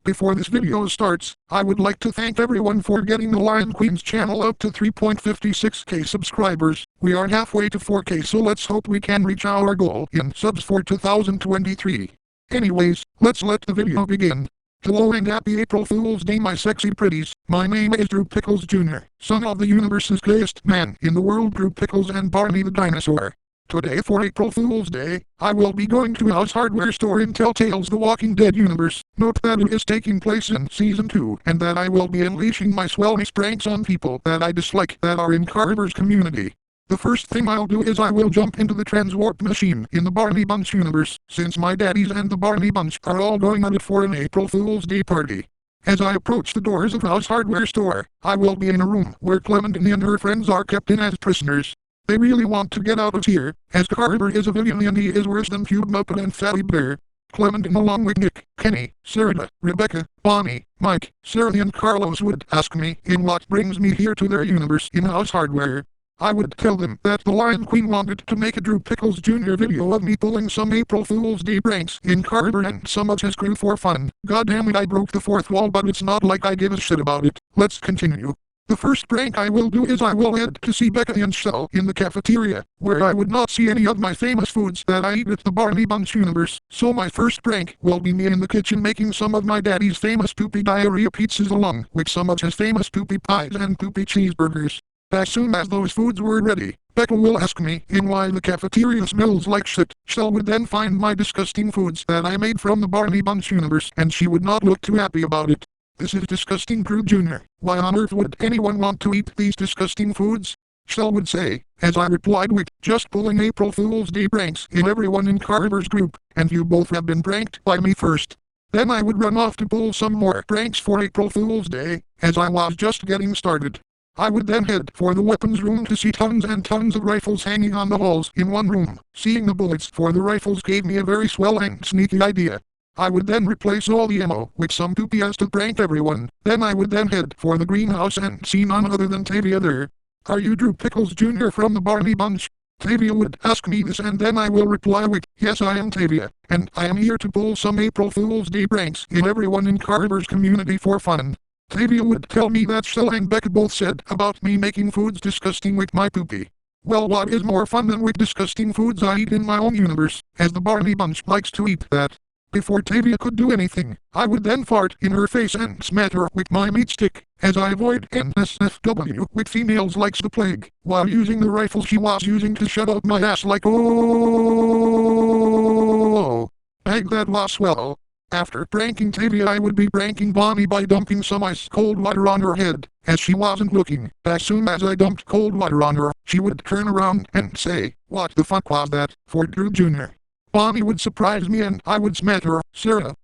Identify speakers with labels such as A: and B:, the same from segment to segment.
A: Before this video starts, I would like to thank everyone for getting the Lion Queen's channel up to 3.56k subscribers. We are halfway to 4k, so let's hope we can reach our goal in subs for 2023. Anyways, let's let the video begin. Hello and happy April Fool's Day, my sexy pretties. My name is Drew Pickles Jr., son of the universe's gayest man in the world, Drew Pickles and Barney the dinosaur. Today for April Fool's Day, I will be going to Howe's hardware store in Telltale's The Walking Dead universe. Note that it is taking place in Season 2, and that I will be unleashing my swellness pranks on people that I dislike that are in Carver's community. The first thing I'll do is I will jump into the transwarp machine in the Barney Bunch universe, since my daddies and the Barney Bunch are all going at it for an April Fool's Day party. As I approach the doors of Howe's hardware store, I will be in a room where Clementine and her friends are kept in as prisoners. They really want to get out of here, as Carver is a villain and he is worse than Pube Muppet and Fatty Bear. Clementine along with Nick, Kenny, Sarah, Rebecca, Bonnie, Mike, Sarah and Carlos would ask me in what brings me here to their universe in Howe's hardware. I would tell them that the Lion Queen wanted to make a Drew Pickles Jr. video of me pulling some April Fool's Day pranks in Carver and some of his crew for fun. God damn it, I broke the fourth wall, but it's not like I give a shit about it. Let's continue. The first prank I will do is I will head to see Becca and Shell in the cafeteria, where I would not see any of my famous foods that I eat at the Barney Bunch universe. So my first prank will be me in the kitchen making some of my daddy's famous poopy diarrhea pizzas along with some of his famous poopy pies and poopy cheeseburgers. As soon as those foods were ready, Becca will ask me in why the cafeteria smells like shit. Shell would then find my disgusting foods that I made from the Barney Bunch universe, and she would not look too happy about it. This is disgusting, Drew Jr. Why on earth would anyone want to eat these disgusting foods? Shell would say, as I replied with, just pulling April Fool's Day pranks in everyone in Carver's group, and you both have been pranked by me first. Then I would run off to pull some more pranks for April Fool's Day, as I was just getting started. I would then head for the weapons room to see tons and tons of rifles hanging on the walls in one room. Seeing the bullets for the rifles gave me a very swell and sneaky idea. I would then replace all the ammo with some poopy ass to prank everyone. Then I would then head for the greenhouse and see none other than Tavia there. Are you Drew Pickles Jr. from the Barney Bunch? Tavia would ask me this, and then I will reply with, yes, I am Tavia, and I am here to pull some April Fool's Day pranks in everyone in Carver's community for fun. Tavia would tell me that Shell and Becca both said about me making foods disgusting with my poopy. Well, what is more fun than with disgusting foods I eat in my own universe, as the Barney Bunch likes to eat that. Before Tavia could do anything, I would then fart in her face and smack her with my meat stick, as I avoid NSFW with females likes the plague, while using the rifle she was using to shove up my ass like oh. Bag, that was swell. After pranking Tavia, I would be pranking Bonnie by dumping some ice cold water on her head, as she wasn't looking. As soon as I dumped cold water on her, she would turn around and say, what the fuck was that, for Drew Jr. Bonnie would surprise me and I would smack her, Sarah,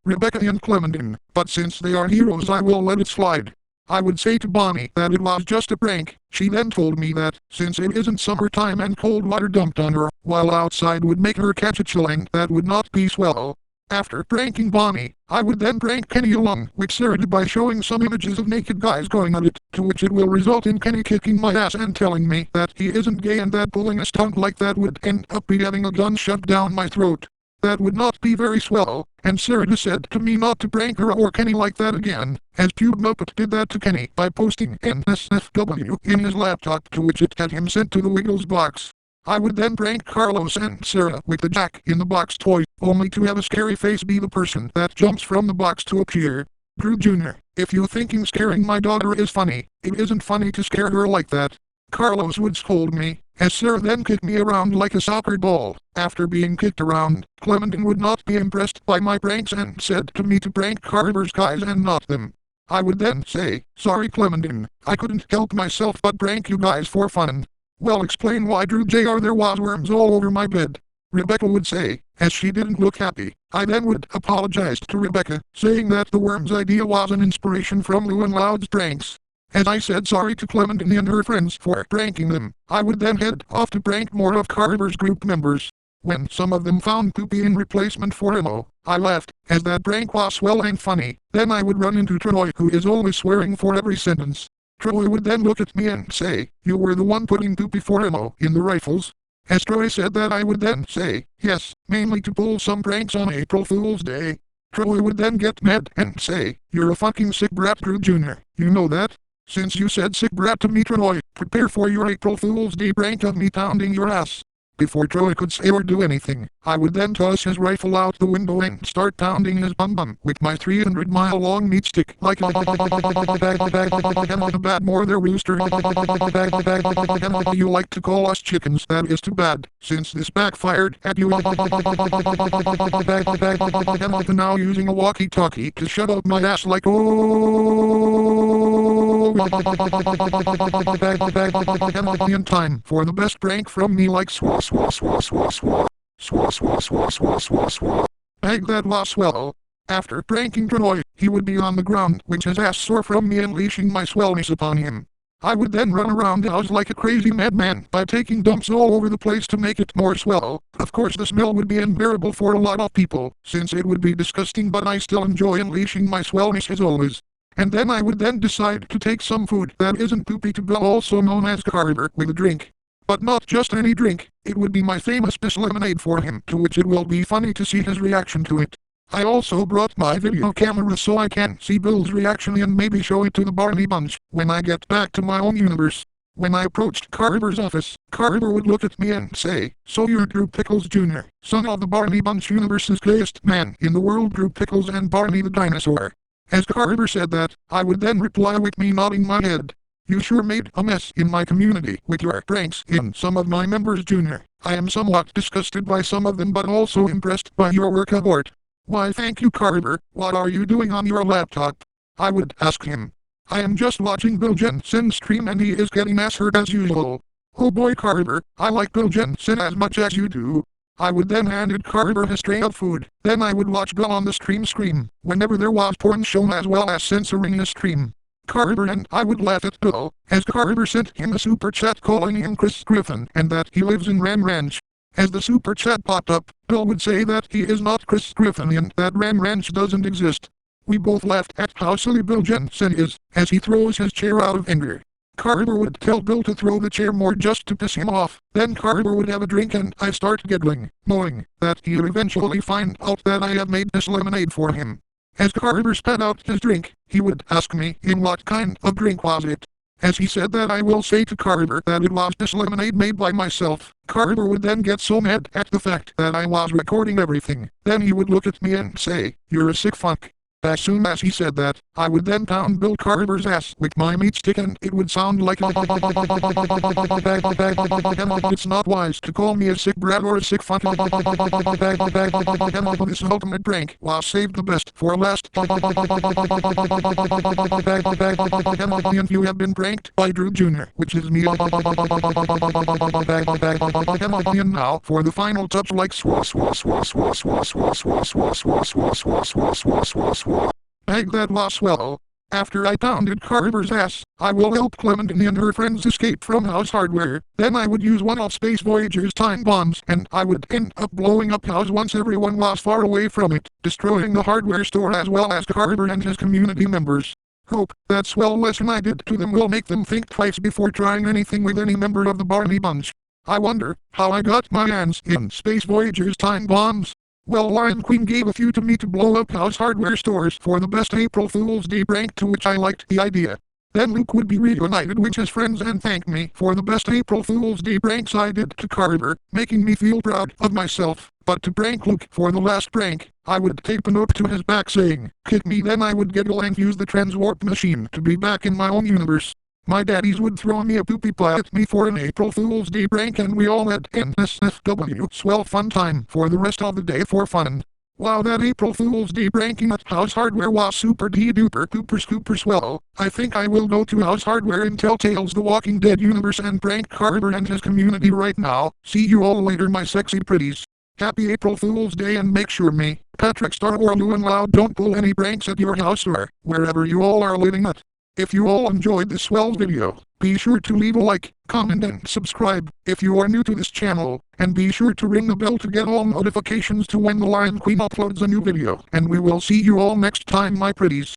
A: Rebecca and Clementine, but since they are heroes I will let it slide. I would say to Bonnie that it was just a prank. She then told me that, since it isn't summertime and cold water dumped on her while outside would make her catch a chill, and that would not be swell. After pranking Bonnie, I would then prank Kenny along with Sarah by showing some images of naked guys going at it, to which it will result in Kenny kicking my ass and telling me that he isn't gay and that pulling a stunt like that would end up be having a gun shoved down my throat. That would not be very swell, and Sarah said to me not to prank her or Kenny like that again, as Pube Muppet did that to Kenny by posting NSFW in his laptop, to which it had him sent to the Wiggles box. I would then prank Carlos and Sarah with the Jack in the Box toy, only to have a scary face be the person that jumps from the box to appear. Drew Jr., if you thinking scaring my daughter is funny, it isn't funny to scare her like that. Carlos would scold me, as Sarah then kicked me around like a soccer ball. After being kicked around, Clementine would not be impressed by my pranks and said to me to prank Carver's guys and not them. I would then say, sorry Clementine, I couldn't help myself but prank you guys for fun. Well, explain why, Drew Jr. there was worms all over my bed. Rebecca would say, as she didn't look happy. I then would apologize to Rebecca, saying that the worms idea was an inspiration from Lou and Loud's pranks. As I said sorry to Clementine and her friends for pranking them, I would then head off to prank more of Carver's group members. When some of them found poopy in replacement for ammo, I laughed, as that prank was swell and funny. Then I would run into Troy, who is always swearing for every sentence. Troy would then look at me and say, you were the one putting poopy for ammo in the rifles. As Troy said that, I would then say, yes, mainly to pull some pranks on April Fool's Day. Troy would then get mad and say, "You're a fucking sick brat, Drew Jr. You know that? Since you said sick brat to me, Troy, prepare for your April Fool's Day prank of me pounding your ass." Before Troy could say or do anything, I would then toss his rifle out the window and start pounding his bum with my 300-mile-long meat stick like a bad more there, rooster. You like to call us chickens, that is too bad, since this backfired at you. Now using a walkie-talkie to shove up my ass like in time for the best prank from me like swah swah swah swah swah swah swah swah swah swah swah. Bag that was swell. After pranking Troy, he would be on the ground with his ass sore from me unleashing my swellness upon him. I would then run around the house like a crazy madman by taking dumps all over the place to make it more swell. Of course the smell would be unbearable for a lot of people, since it would be disgusting, but I still enjoy unleashing my swellness as always. And then I would then decide to take some food that isn't poopy to Bill, also known as carver, with a drink. But not just any drink, it would be my famous piss lemonade for him, to which it will be funny to see his reaction to it. I also brought my video camera so I can see Bill's reaction and maybe show it to the Barney Bunch when I get back to my own universe. When I approached Carver's office, Carver would look at me and say, "So you're Drew Pickles Jr., son of the Barney Bunch universe's greatest man in the world, Drew Pickles and Barney the dinosaur." As Carver said that, I would then reply with me nodding my head. "You sure made a mess in my community with your pranks in some of my members, Junior. I am somewhat disgusted by some of them but also impressed by your work of art." "Why thank you, Carver. What are you doing on your laptop?" I would ask him. "I am just watching Bill Jensen's stream and he is getting ass hurt as usual." "Oh boy, Carver, I like Bill Jensen as much as you do." I would then hand Carver his tray of food. Then I would watch Bill on the stream scream whenever there was porn shown, as well as censoring the stream. Carver and I would laugh at Bill, as Carver sent him a super chat calling him Chris Griffin and that he lives in Ram Ranch. As the super chat popped up, Bill would say that he is not Chris Griffin and that Ram Ranch doesn't exist. We both laughed at how silly Bill Jensen is, as he throws his chair out of anger. Carver would tell Bill to throw the chair more just to piss him off. Then Carver would have a drink and I start giggling, knowing that he'd eventually find out that I have made this lemonade for him. As Carver spat out his drink, he would ask me in what kind of drink was it. As he said that, I will say to Carver that it was this lemonade made by myself. Carver would then get so mad at the fact that I was recording everything. Then he would look at me and say, "You're a sick fuck." As soon as he said that, I would then pound Bill Carver's ass with my meat stick and it would sound like it's not wise to call me a sick brat or a sick fuck. This ultimate prank was saved the best for last. And you have been pranked by Drew Jr., which is me. And now for the final touch, like swah swah swah swah swah swah swah swah swah swah swah swah swah swah swah. Bag that was swell. After I pounded Carver's ass, I will help Clementine and her friends escape from Howe's hardware. Then I would use one of Space Voyager's time bombs and I would end up blowing up Howe's once everyone was far away from it, destroying the hardware store as well as Carver and his community members. Hope that swell lesson I did to them will make them think twice before trying anything with any member of the Barney Bunch. I wonder how I got my hands in Space Voyager's time bombs. Well, Lion Queen gave a few to me to blow up Howe's hardware stores for the best April Fool's Day prank, to which I liked the idea. Then Luke would be reunited with his friends and thank me for the best April Fool's Day pranks I did to Carver, making me feel proud of myself. But to prank Luke for the last prank, I would tape a note to his back saying, "Kick me." Then I would giggle and use the transwarp machine to be back in my own universe. My daddies would throw me a poopy pie at me for an April Fool's Day prank and we all had NSFW swell fun time for the rest of the day for fun. Wow, that April Fool's Day pranking at Howe's hardware was super duper super swell. I think I will go to Howe's hardware and tell Tales the Walking Dead universe and prank Carver and his community right now. See you all later, my sexy pretties. Happy April Fool's Day, and make sure me, Patrick Star or Lou and Loud don't pull any pranks at your house or wherever you all are living at. If you all enjoyed this swell video, be sure to leave a like, comment and subscribe if you are new to this channel, and be sure to ring the bell to get all notifications to when the Lion Queen uploads a new video. And we will see you all next time, my pretties.